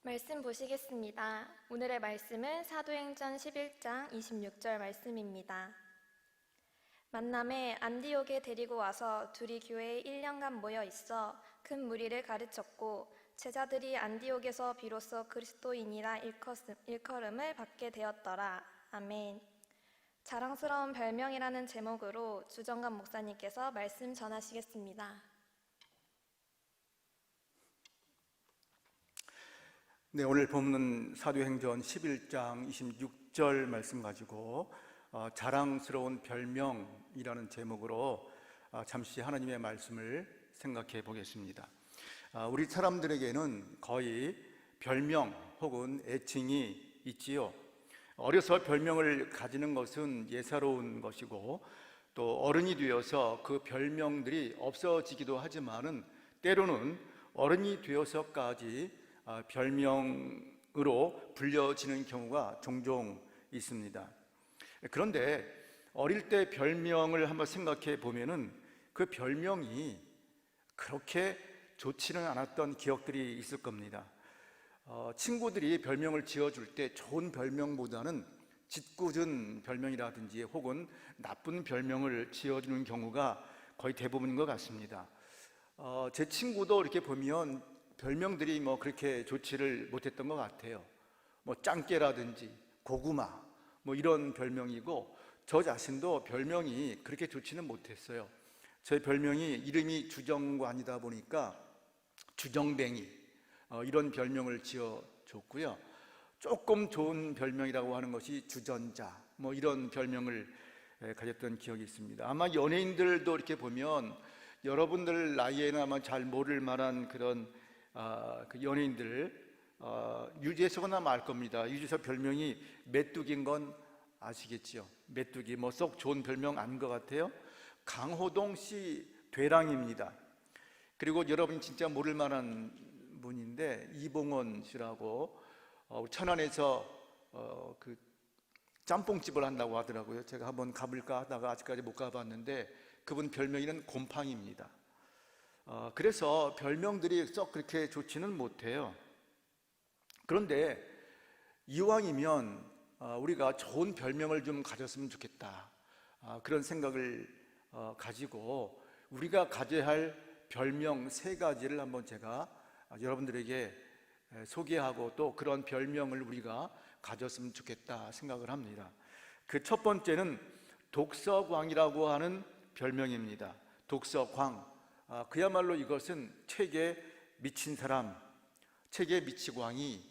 말씀 보시겠습니다. 오늘의 말씀은 사도행전 11장 26절 말씀입니다. 만남에 안디옥에 데리고 와서 둘이 교회에 1년간 모여 있어 큰 무리를 가르쳤고 제자들이 안디옥에서 비로소 그리스도인이라 일컬음을 받게 되었더라. 아멘. 자랑스러운 별명이라는 제목으로 주정관 목사님께서 말씀 전하시겠습니다. 네, 오늘 본문은 사도행전 11장 26절 말씀 가지고 자랑스러운 별명이라는 제목으로 잠시 하나님의 말씀을 생각해 보겠습니다. 우리 사람들에게는 거의 별명 혹은 애칭이 있지요. 어려서 별명을 가지는 것은 예사로운 것이고 또 어른이 되어서 그 별명들이 없어지기도 하지만은 때로는 어른이 되어서까지 별명으로 불려지는 경우가 종종 있습니다. 그런데 어릴 때 별명을 한번 생각해 보면은 그 별명이 그렇게 좋지는 않았던 기억들이 있을 겁니다. 친구들이 별명을 지어줄 때 좋은 별명보다는 짓궂은 별명이라든지 혹은 나쁜 별명을 지어주는 경우가 거의 대부분인 것 같습니다. 제 친구도 이렇게 보면 별명들이 그렇게 좋지를 못했던 것 같아요. 짱깨라든지 고구마 이런 별명이고, 저 자신도 별명이 그렇게 좋지는 못했어요. 제 별명이 이름이 주정관이다 보니까 주정뱅이 이런 별명을 지어줬고요. 조금 좋은 별명이라고 하는 것이 주전자 이런 별명을 가졌던 기억이 있습니다. 아마 연예인들도 이렇게 보면 여러분들 나이에는 아마 잘 모를 만한 그런 그 연예인들 유재석은 아마 알 겁니다. 유재석 별명이 메뚜기인 건 아시겠죠? 메뚜기 썩 좋은 별명 아닌 것 같아요. 강호동 씨 되랑입니다. 그리고 여러분이 진짜 모를 만한 분인데 이봉원 씨라고 천안에서 그 짬뽕집을 한다고 하더라고요. 제가 한번 가볼까 하다가 아직까지 못 가봤는데 그분 별명이는 곰팡입니다. 그래서 별명들이 썩 그렇게 좋지는 못해요. 그런데 이왕이면 우리가 좋은 별명을 좀 가졌으면 좋겠다, 그런 생각을 가지고 우리가 가져야 할 별명 3가지를 한번 제가 여러분들에게 소개하고 또 그런 별명을 우리가 가졌으면 좋겠다 생각을 합니다. 그 첫 번째는 독서광이라고 하는 별명입니다. 독서광. 그야말로 이것은 책에 미친 사람, 책에 미치광이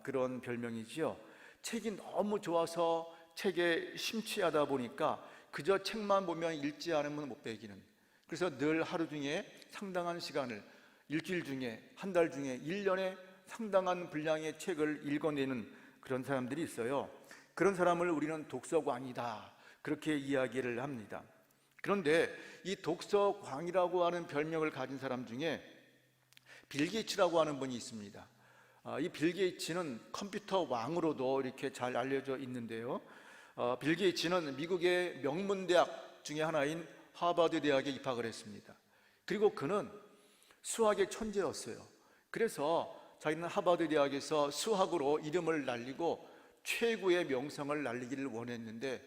그런 별명이지요. 책이 너무 좋아서 책에 심취하다 보니까 그저 책만 보면 읽지 않으면 못 배기는, 그래서 늘 하루 중에 상당한 시간을, 일주일 중에, 한 달 중에, 1년에 상당한 분량의 책을 읽어내는 그런 사람들이 있어요. 그런 사람을 우리는 독서광이다, 그렇게 이야기를 합니다. 그런데 이 독서광이라고 하는 별명을 가진 사람 중에 빌 게이츠라고 하는 분이 있습니다. 이 빌 게이츠는 컴퓨터 왕으로도 이렇게 잘 알려져 있는데요. 빌 게이츠는 미국의 명문대학 중에 하나인 하버드 대학에 입학을 했습니다. 그리고 그는 수학의 천재였어요. 그래서 자기는 하버드 대학에서 수학으로 이름을 날리고 최고의 명성을 날리기를 원했는데,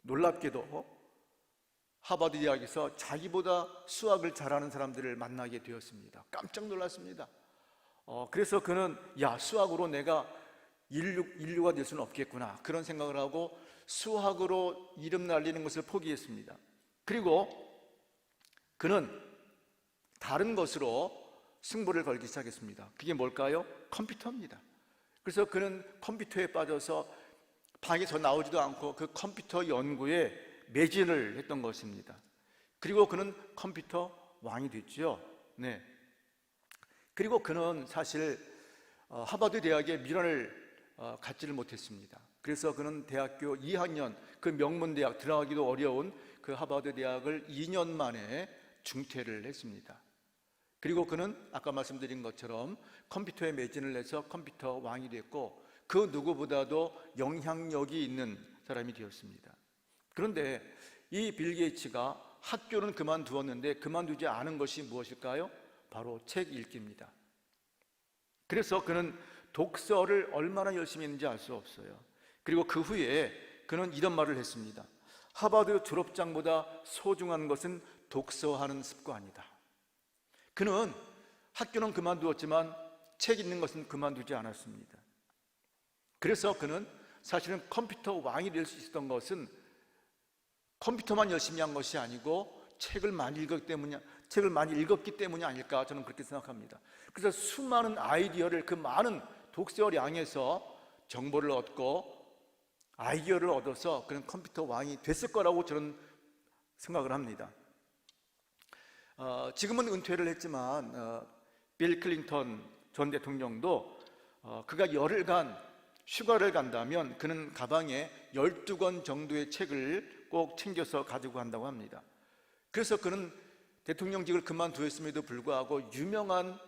놀랍게도 하버드 대학에서 자기보다 수학을 잘하는 사람들을 만나게 되었습니다. 깜짝 놀랐습니다. 그래서 그는 수학으로 내가 인류가 될 수는 없겠구나, 그런 생각을 하고 수학으로 이름 날리는 것을 포기했습니다. 그리고 그는 다른 것으로 승부를 걸기 시작했습니다. 그게 뭘까요? 컴퓨터입니다. 그래서 그는 컴퓨터에 빠져서 방에서 나오지도 않고 그 컴퓨터 연구에 매진을 했던 것입니다. 그리고 그는 컴퓨터 왕이 됐죠. 네. 그리고 그는 사실 하버드 대학의 민원을 갖지를 못했습니다. 그래서 그는 대학교 2학년, 그 명문대학, 들어가기도 어려운 그 하버드 대학을 2년 만에 중퇴를 했습니다. 그리고 그는 아까 말씀드린 것처럼 컴퓨터에 매진을 해서 컴퓨터 왕이 됐고, 그 누구보다도 영향력이 있는 사람이 되었습니다. 그런데 이 빌 게이츠가 학교는 그만두었는데 그만두지 않은 것이 무엇일까요? 바로 책 읽기입니다. 그래서 그는 독서를 얼마나 열심히 했는지 알 수 없어요. 그리고 그 후에 그는 이런 말을 했습니다. 하버드 졸업장보다 소중한 것은 독서하는 습관이다. 그는 학교는 그만두었지만 책 읽는 것은 그만두지 않았습니다. 그래서 그는 사실은 컴퓨터 왕이 될 수 있었던 것은 컴퓨터만 열심히 한 것이 아니고 책을 많이 읽었기 때문이 아닐까, 저는 그렇게 생각합니다. 그래서 수많은 아이디어를, 그 많은 독서량에서 정보를 얻고 아이디어를 얻어서 그는 컴퓨터 왕이 됐을 거라고 저는 생각을 합니다. 지금은 은퇴를 했지만 빌 클린턴 전 대통령도 그가 열흘간 휴가를 간다면 그는 가방에 12권 정도의 책을 꼭 챙겨서 가지고 간다고 합니다. 그래서 그는 대통령직을 그만두었음에도 불구하고 유명한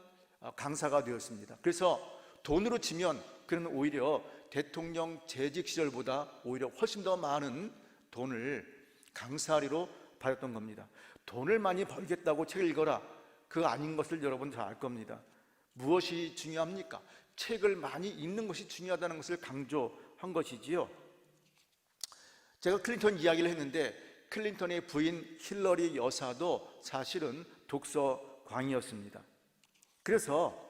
강사가 되었습니다. 그래서 돈으로 치면 그는 오히려 대통령 재직 시절보다 오히려 훨씬 더 많은 돈을 강사료로 받았던 겁니다. 돈을 많이 벌겠다고 책을 읽어라, 그거 아닌 것을 여러분 잘 알 겁니다. 무엇이 중요합니까? 책을 많이 읽는 것이 중요하다는 것을 강조한 것이지요. 제가 클린턴 이야기를 했는데 클린턴의 부인 힐러리 여사도 사실은 독서광이었습니다. 그래서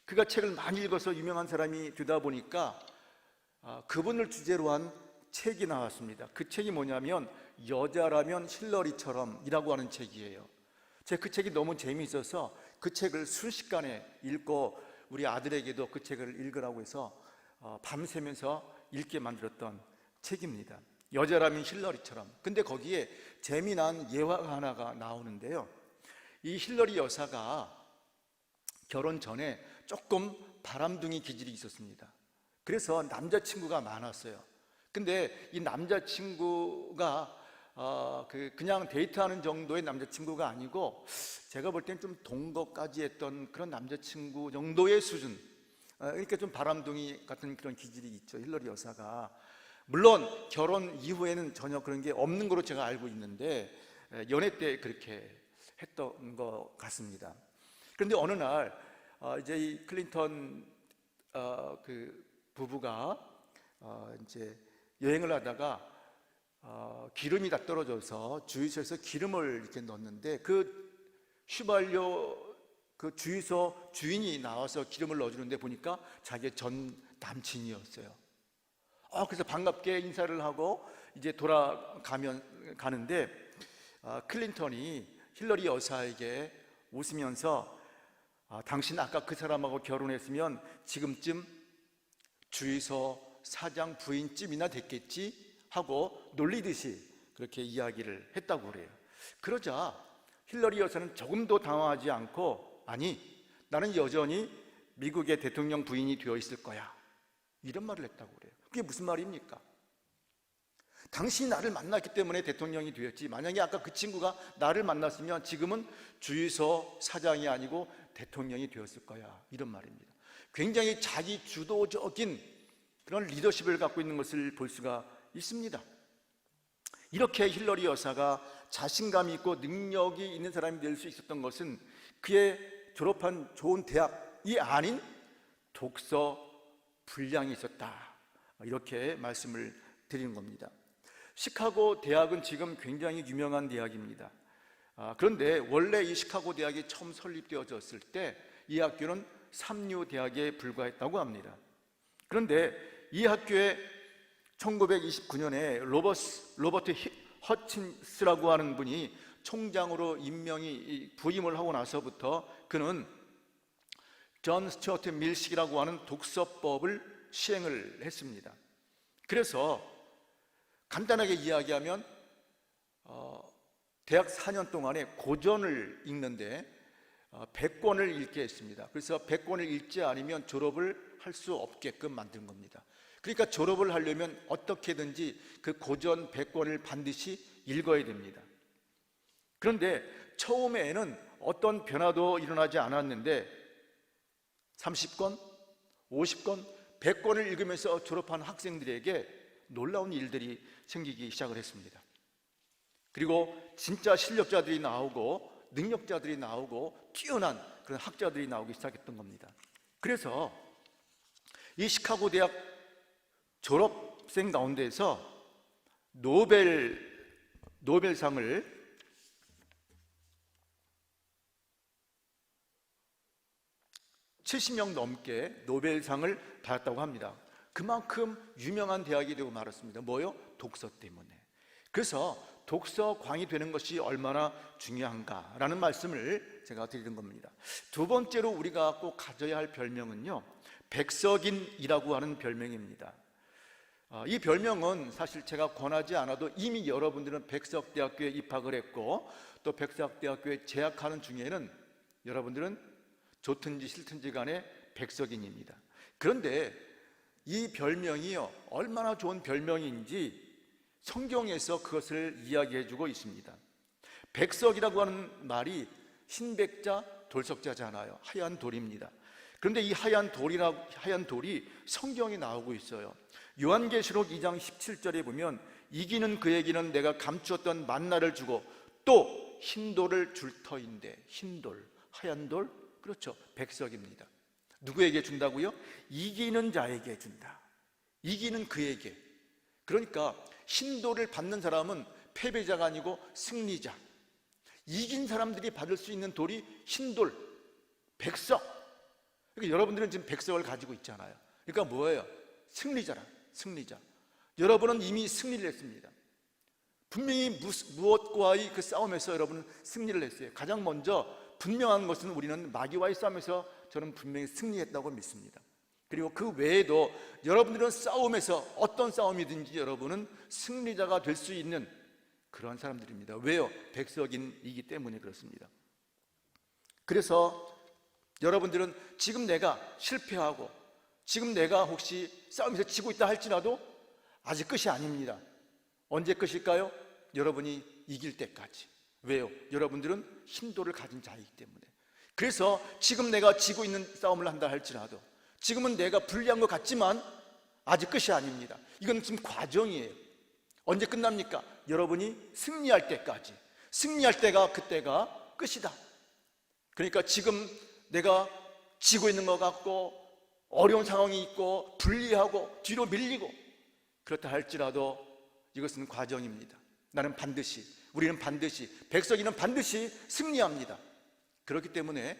그가 책을 많이 읽어서 유명한 사람이 되다 보니까 그분을 주제로 한 책이 나왔습니다. 그 책이 뭐냐면 여자라면 힐러리처럼 이라고 하는 책이에요. 제가 그 책이 너무 재미있어서 그 책을 순식간에 읽고 우리 아들에게도 그 책을 읽으라고 해서 밤새면서 읽게 만들었던 책입니다. 여자라면 힐러리처럼. 근데 거기에 재미난 예화가 하나가 나오는데요. 이 힐러리 여사가 결혼 전에 조금 바람둥이 기질이 있었습니다. 그래서 남자친구가 많았어요. 근데 이 남자친구가 그냥 데이트하는 정도의 남자친구가 아니고 제가 볼 땐 좀 동거까지 했던 그런 남자친구 정도의 수준, 이렇게 좀 바람둥이 같은 그런 기질이 있죠, 힐러리 여사가. 물론 결혼 이후에는 전혀 그런 게 없는 걸로 제가 알고 있는데 연애 때 그렇게 했던 것 같습니다. 그런데 어느 날 이제 이 클린턴 그 부부가 이제 여행을 하다가 기름이 다 떨어져서 주유소에서 기름을 이렇게 넣었는데 그 휘발유 그 주유소 주인이 나와서 기름을 넣어주는데 보니까 자기의 전 남친이었어요. 그래서 반갑게 인사를 하고 이제 가는데 클린턴이 힐러리 여사에게 웃으면서 당신 아까 그 사람하고 결혼했으면 지금쯤 주유소 사장 부인쯤이나 됐겠지 하고 놀리듯이 그렇게 이야기를 했다고 그래요. 그러자 힐러리 여사는 조금도 당황하지 않고 아니, 나는 여전히 미국의 대통령 부인이 되어 있을 거야, 이런 말을 했다고 그래요. 그게 무슨 말입니까? 당신이 나를 만났기 때문에 대통령이 되었지, 만약에 아까 그 친구가 나를 만났으면 지금은 주유소 사장이 아니고 대통령이 되었을 거야, 이런 말입니다. 굉장히 자기 주도적인 그런 리더십을 갖고 있는 것을 볼 수가 있습니다. 이렇게 힐러리 여사가 자신감이 있고 능력이 있는 사람이 될 수 있었던 것은 그의 졸업한 좋은 대학이 아닌 독서 분량이 있었다, 이렇게 말씀을 드리는 겁니다. 시카고 대학은 지금 굉장히 유명한 대학입니다. 그런데 원래 이 시카고 대학이 처음 설립되어졌을 때 이 학교는 삼류 대학에 불과했다고 합니다. 그런데 이 학교에 1929년에 로버트 허친스라고 하는 분이 총장으로 부임을 하고 나서부터 그는 존 스튜어트 밀식이라고 하는 독서법을 시행을 했습니다. 그래서 간단하게 이야기하면 대학 4년 동안에 고전을 읽는데 100권을 읽게 했습니다. 그래서 100권을 읽지 않으면 졸업을 할 수 없게끔 만든 겁니다. 그러니까 졸업을 하려면 어떻게든지 그 고전 100권을 반드시 읽어야 됩니다. 그런데 처음에는 어떤 변화도 일어나지 않았는데 30권, 50권, 100권을 읽으면서 졸업한 학생들에게 놀라운 일들이 생기기 시작을 했습니다. 그리고 진짜 실력자들이 나오고 능력자들이 나오고 뛰어난 그런 학자들이 나오기 시작했던 겁니다. 그래서 이 시카고 대학 졸업생 가운데에서 노벨상을 70명 넘게 노벨상을 받았다고 합니다. 그만큼 유명한 대학이 되고 말았습니다. 뭐요? 독서 때문에. 그래서 독서광이 되는 것이 얼마나 중요한가라는 말씀을 제가 드리는 겁니다. 두 번째로 우리가 꼭 가져야 할 별명은요, 백석인이라고 하는 별명입니다. 이 별명은 사실 제가 권하지 않아도 이미 여러분들은 백석대학교에 입학을 했고 또 백석대학교에 재학하는 중에는 여러분들은 좋든지 싫든지 간에 백석인입니다. 그런데 이 별명이요, 얼마나 좋은 별명인지 성경에서 그것을 이야기해주고 있습니다. 백석이라고 하는 말이 흰백자, 돌석자잖아요. 하얀 돌입니다. 그런데 이 하얀 돌이 성경에 나오고 있어요. 요한계시록 2장 17절에 보면 이기는 그에게는 내가 감추었던 만나를 주고 또 흰돌을 줄 터인데, 흰돌, 하얀 돌, 그렇죠, 백석입니다. 누구에게 준다고요? 이기는 자에게 준다. 이기는 그에게. 그러니까 흰돌을 받는 사람은 패배자가 아니고 승리자. 이긴 사람들이 받을 수 있는 돌이 흰돌, 백석. 그러니까 여러분들은 지금 백석을 가지고 있잖아요. 그러니까 뭐예요? 승리자라, 승리자. 여러분은 이미 승리를 했습니다. 분명히 무엇과의 그 싸움에서 여러분은 승리를 했어요. 가장 먼저 분명한 것은 우리는 마귀와의 싸움에서 저는 분명히 승리했다고 믿습니다. 그리고 그 외에도 여러분들은 싸움에서 어떤 싸움이든지 여러분은 승리자가 될 수 있는 그런 사람들입니다. 왜요? 백석인이기 때문에 그렇습니다. 그래서 여러분들은 지금 내가 실패하고 지금 내가 혹시 싸움에서 지고 있다 할지라도 아직 끝이 아닙니다. 언제 끝일까요? 여러분이 이길 때까지. 왜요? 여러분들은 흰돌을 가진 자이기 때문에. 그래서 지금 내가 지고 있는 싸움을 한다 할지라도 지금은 내가 불리한 것 같지만 아직 끝이 아닙니다. 이건 지금 과정이에요. 언제 끝납니까? 여러분이 승리할 때까지. 승리할 때가 그때가 끝이다. 그러니까 지금 내가 지고 있는 것 같고 어려운 상황이 있고 불리하고 뒤로 밀리고 그렇다 할지라도 이것은 과정입니다. 우리는 반드시, 백석이는 반드시 승리합니다. 그렇기 때문에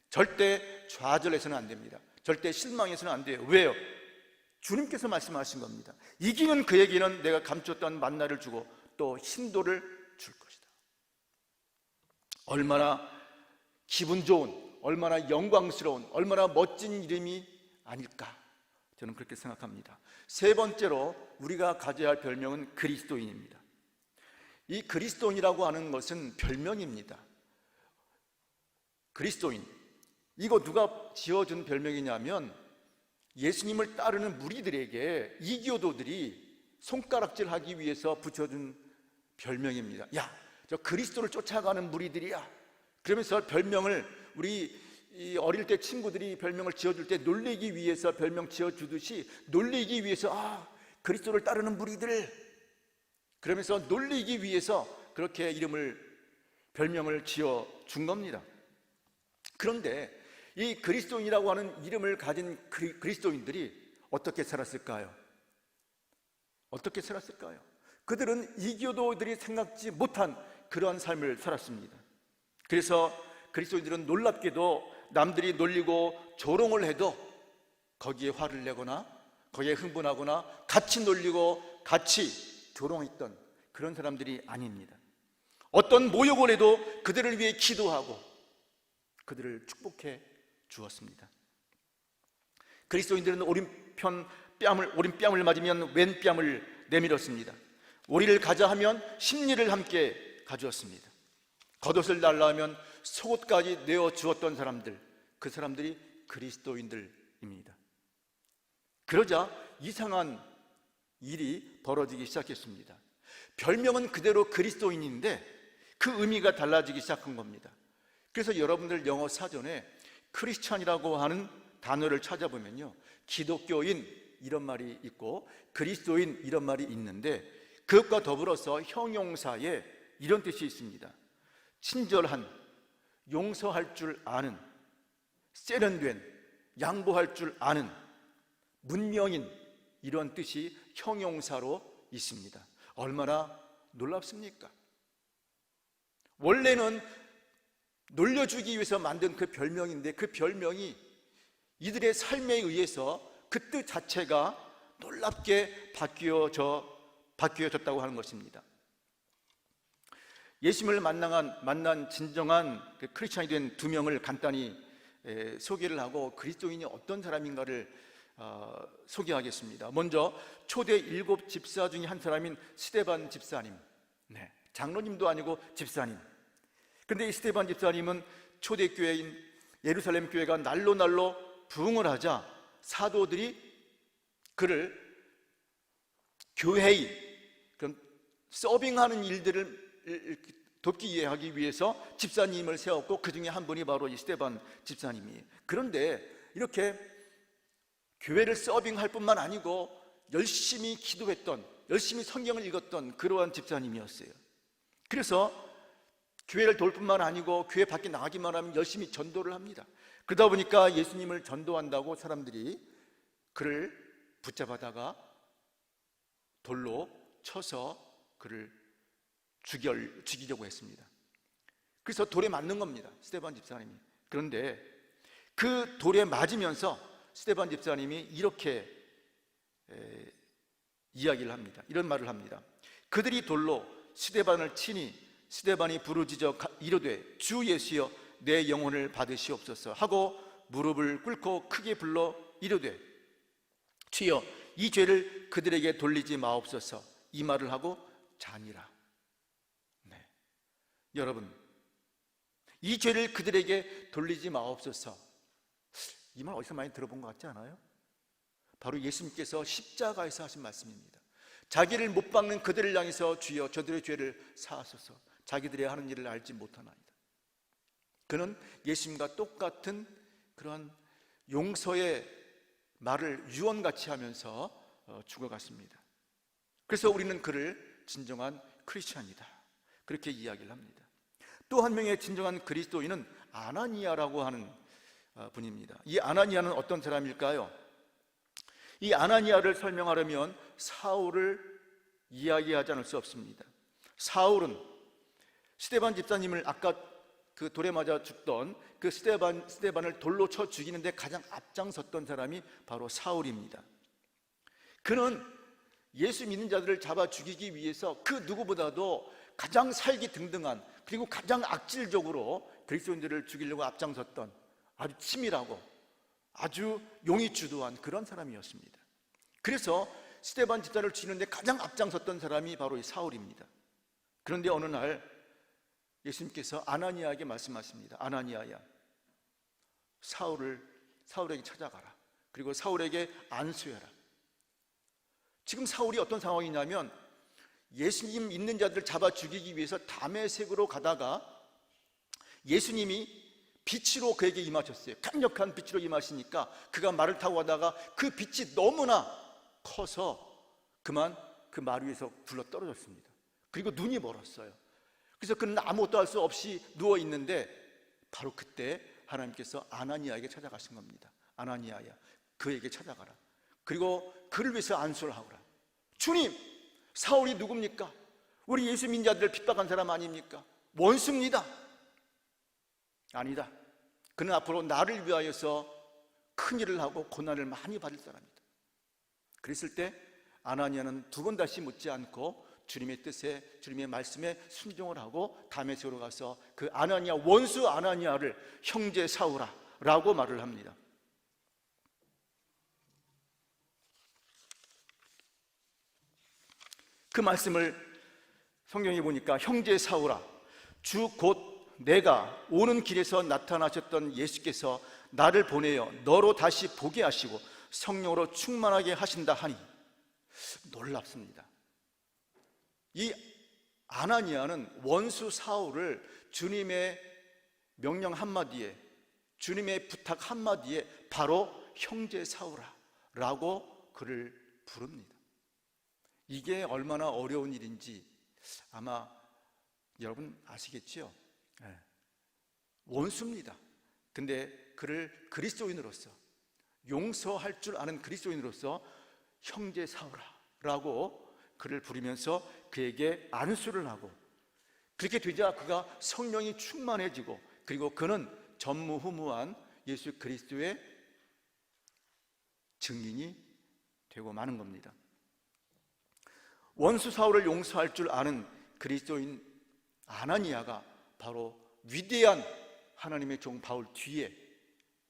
절대 좌절해서는 안 됩니다. 절대 실망해서는 안 돼요. 왜요? 주님께서 말씀하신 겁니다. 이기는 그에게는 내가 감췄던 만나를 주고 또 흰돌을 줄 것이다. 얼마나 기분 좋은, 얼마나 영광스러운, 얼마나 멋진 이름이 아닐까, 저는 그렇게 생각합니다. 세 번째로 우리가 가져야 할 별명은 그리스도인입니다. 이 그리스도인이라고 하는 것은 별명입니다. 그리스도인, 이거 누가 지어준 별명이냐면 예수님을 따르는 무리들에게 이교도들이 손가락질하기 위해서 붙여준 별명입니다. 야, 저 그리스도를 쫓아가는 무리들이야. 그러면서 별명을 우리 어릴 때 친구들이 별명을 지어줄 때 놀리기 위해서 별명 지어주듯이 놀리기 위해서 그리스도를 따르는 무리들, 그러면서 놀리기 위해서 그렇게 별명을 지어준 겁니다. 그런데 이 그리스도인이라고 하는 이름을 가진 그리스도인들이 어떻게 살았을까요? 어떻게 살았을까요? 그들은 이교도들이 생각지 못한 그러한 삶을 살았습니다. 그래서 그리스도인들은 놀랍게도 남들이 놀리고 조롱을 해도 거기에 화를 내거나 거기에 흥분하거나 같이 놀리고 같이 조롱했던 그런 사람들이 아닙니다. 어떤 모욕을 해도 그들을 위해 기도하고 그들을 축복해 주었습니다. 그리스도인들은 오른 뺨을 맞으면 왼 뺨을 내밀었습니다. 오리를 가자 하면 심리를 함께 가주었습니다. 겉옷을 달라 하면 속옷까지 내어 주었던 사람들, 그 사람들이 그리스도인들입니다. 그러자 이상한 일이 벌어지기 시작했습니다. 별명은 그대로 그리스도인인데 그 의미가 달라지기 시작한 겁니다. 그래서 여러분들 영어 사전에 크리스찬이라고 하는 단어를 찾아보면요, 기독교인 이런 말이 있고 그리스도인 이런 말이 있는데 그것과 더불어서 형용사에 이런 뜻이 있습니다. 친절한, 용서할 줄 아는, 세련된, 양보할 줄 아는 문명인, 이런 뜻이 형용사로 있습니다. 얼마나 놀랍습니까? 원래는 놀려주기 위해서 만든 그 별명인데, 그 별명이 이들의 삶에 의해서 그 뜻 자체가 놀랍게 바뀌어졌다고 하는 것입니다. 예수님을 만난 진정한 크리스찬이 된 두 명을 간단히 소개를 하고 그리스도인이 어떤 사람인가를 소개하겠습니다. 먼저 초대 7 집사 중에 한 사람인 스데반 집사님, 장로님도 아니고 집사님. 그런데 이 스데반 집사님은 초대교회인 예루살렘 교회가 날로 부흥을 하자 사도들이 그를 교회의 그런 서빙하는 일들을 돕기 하기 위해서 집사님을 세웠고, 그 중에 한 분이 바로 이 스데반 집사님이에요. 그런데 이렇게 교회를 서빙할 뿐만 아니고 열심히 기도했던, 열심히 성경을 읽었던 그러한 집사님이었어요. 그래서 교회를 돌 뿐만 아니고 교회 밖에 나가기만 하면 열심히 전도를 합니다. 그러다 보니까 예수님을 전도한다고 사람들이 그를 붙잡아다가 돌로 쳐서 그를 죽이려고 했습니다. 그래서 돌에 맞는 겁니다, 스데반 집사님이. 그런데 그 돌에 맞으면서 스데반 집사님이 이렇게 이야기를 합니다. 이런 말을 합니다. 그들이 돌로 스데반을 치니 스데반이 부르짖어 이르되 주 예수여 내 영혼을 받으시옵소서 하고 무릎을 꿇고 크게 불러 이르되 주여 이 죄를 그들에게 돌리지 마옵소서. 이 말을 하고 자니라. 여러분, 이 죄를 그들에게 돌리지 마옵소서, 이 말 어디서 많이 들어본 것 같지 않아요? 바로 예수님께서 십자가에서 하신 말씀입니다. 자기를 못 박는 그들을 향해서 주여 저들의 죄를 사하소서, 자기들이 하는 일을 알지 못하나이다. 그는 예수님과 똑같은 그런 용서의 말을 유언같이 하면서 죽어갔습니다. 그래서 우리는 그를 진정한 크리스찬이다, 그렇게 이야기를 합니다. 또 한 명의 진정한 그리스도인은 아나니아라고 하는 분입니다. 이 아나니아는 어떤 사람일까요? 이 아나니아를 설명하려면 사울을 이야기하지 않을 수 없습니다. 사울은 스데반 집사님을 아까 그 돌에 맞아 죽던 그 스데반을 돌로 쳐 죽이는데 가장 앞장섰던 사람이 바로 사울입니다. 그는 예수 믿는 자들을 잡아 죽이기 위해서 그 누구보다도 가장 살기 등등한, 그리고 가장 악질적으로 그리스도인들을 죽이려고 앞장섰던 아주 치밀하고 아주 용이 주도한 그런 사람이었습니다. 그래서 스데반 집사를 죽이는데 가장 앞장섰던 사람이 바로 이 사울입니다. 그런데 어느 날 예수님께서 아나니아에게 말씀하십니다. 아나니아야, 사울에게 찾아가라. 그리고 사울에게 안수해라. 지금 사울이 어떤 상황이냐면 예수님 믿는 자들을 잡아 죽이기 위해서 다메섹으로 가다가 예수님이 빛으로 그에게 임하셨어요. 강력한 빛으로 임하시니까 그가 말을 타고 가다가 그 빛이 너무나 커서 그만 그 말 위에서 굴러 떨어졌습니다. 그리고 눈이 멀었어요. 그래서 그는 아무것도 할 수 없이 누워 있는데 바로 그때 하나님께서 아나니아에게 찾아가신 겁니다. 아나니아야, 그에게 찾아가라. 그리고 그를 위해서 안수를 하거라. 주님, 사울이 누굽니까? 우리 예수 믿는 자들을 핍박한 사람 아닙니까? 원수입니다. 아니다. 그는 앞으로 나를 위하여서 큰 일을 하고 고난을 많이 받을 사람이다. 그랬을 때 아나니아는 두 번 다시 묻지 않고 주님의 뜻에, 주님의 말씀에 순종을 하고 다메섹으로 가서 그 아나니아, 원수 아나니아를 형제 사울아 라고 말을 합니다. 그 말씀을 성경에 보니까 형제 사울아, 주 곧 내가 오는 길에서 나타나셨던 예수께서 나를 보내어 너로 다시 보게 하시고 성령으로 충만하게 하신다 하니. 놀랍습니다. 이 아나니아는 원수 사울을 주님의 명령 한마디에, 주님의 부탁 한마디에 바로 형제 사울아 라고 그를 부릅니다. 이게 얼마나 어려운 일인지 아마 여러분 아시겠지요? 원수입니다. 근데 그를 그리스도인으로서, 용서할 줄 아는 그리스도인으로서 형제 사울아라고 그를 부르면서 그에게 안수를 하고, 그렇게 되자 그가 성령이 충만해지고, 그리고 그는 전무후무한 예수 그리스도의 증인이 되고 마는 겁니다. 원수 사울을 용서할 줄 아는 그리스도인 아나니아가 바로 위대한 하나님의 종 바울 뒤에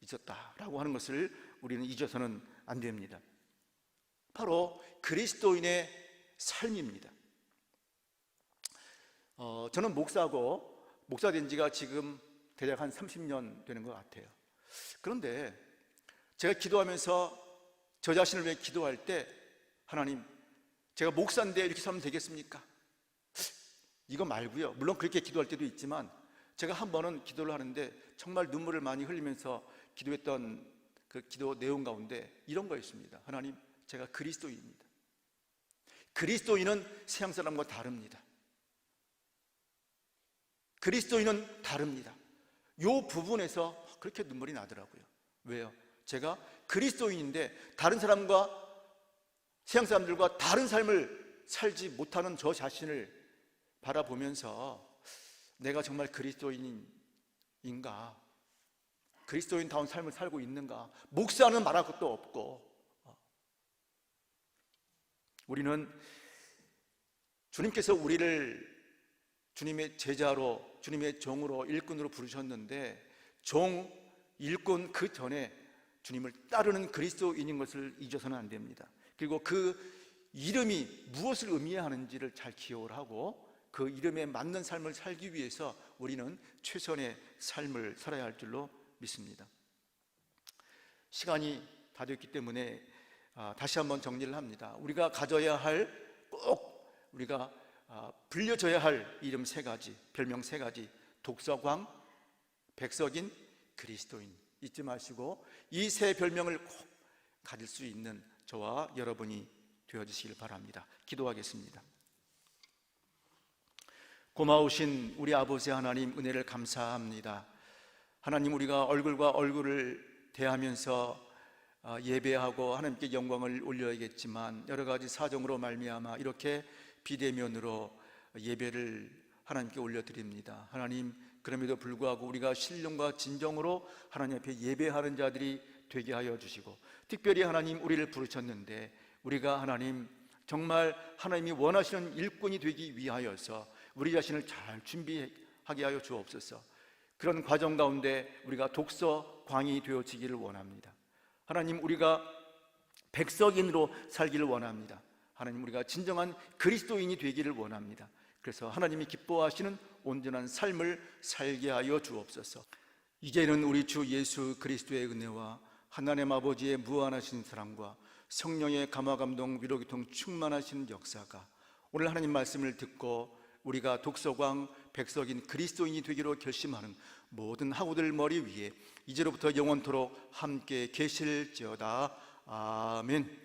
있었다라고 하는 것을 우리는 잊어서는 안 됩니다. 바로 그리스도인의 삶입니다. 저는 목사 된 지가 지금 대략 한 30년 되는 것 같아요. 그런데 제가 기도하면서 저 자신을 위해 기도할 때, 하나님, 제가 목사인데 이렇게 살면 되겠습니까? 이거 말고요. 물론 그렇게 기도할 때도 있지만, 제가 한 번은 기도를 하는데 정말 눈물을 많이 흘리면서 기도했던 그 기도 내용 가운데 이런 거였습니다. 하나님, 제가 그리스도인입니다. 그리스도인은 세상 사람과 다릅니다. 그리스도인은 다릅니다. 이 부분에서 그렇게 눈물이 나더라고요. 왜요? 제가 그리스도인인데 다른 사람과, 세상 사람들과 다른 삶을 살지 못하는 저 자신을 바라보면서 내가 정말 그리스도인인가? 그리스도인다운 삶을 살고 있는가? 목사는 말할 것도 없고. 우리는 주님께서 우리를 주님의 제자로, 주님의 종으로, 일꾼으로 부르셨는데, 종, 일꾼 그 전에 주님을 따르는 그리스도인인 것을 잊어서는 안 됩니다. 그리고 그 이름이 무엇을 의미해야 하는지를 잘 기억을 하고, 그 이름에 맞는 삶을 살기 위해서 우리는 최선의 삶을 살아야 할 줄로 믿습니다. 시간이 다 됐기 때문에 다시 한번 정리를 합니다. 우리가 가져야 할, 꼭 우리가 불려줘야 할 이름 3가지, 별명 3가지, 독서광, 백석인, 그리스도인 잊지 마시고 이 3 별명을 꼭 가질 수 있는 저와 여러분이 되어주시길 바랍니다. 기도하겠습니다. 고마우신 우리 아버지 하나님, 은혜를 감사합니다. 하나님, 우리가 얼굴과 얼굴을 대하면서 예배하고 하나님께 영광을 올려야겠지만, 여러 가지 사정으로 말미암아 이렇게 비대면으로 예배를 하나님께 올려드립니다. 하나님, 그럼에도 불구하고 우리가 신령과 진정으로 하나님 앞에 예배하는 자들이 되게 하여 주시고, 특별히 하나님 우리를 부르셨는데 우리가 하나님 정말 하나님이 원하시는 일꾼이 되기 위하여서 우리 자신을 잘 준비하게 하여 주옵소서. 그런 과정 가운데 우리가 독서광이 되어지기를 원합니다. 하나님, 우리가 백석인으로 살기를 원합니다. 하나님, 우리가 진정한 그리스도인이 되기를 원합니다. 그래서 하나님이 기뻐하시는 온전한 삶을 살게 하여 주옵소서. 이제는 우리 주 예수 그리스도의 은혜와 하나님 아버지의 무한하신 사랑과 성령의 감화감동 위로기통 충만하신 역사가 오늘 하나님 말씀을 듣고 우리가 독서광 백석인 그리스도인이 되기로 결심하는 모든 학우들 머리 위에 이제로부터 영원토록 함께 계실지어다. 아멘.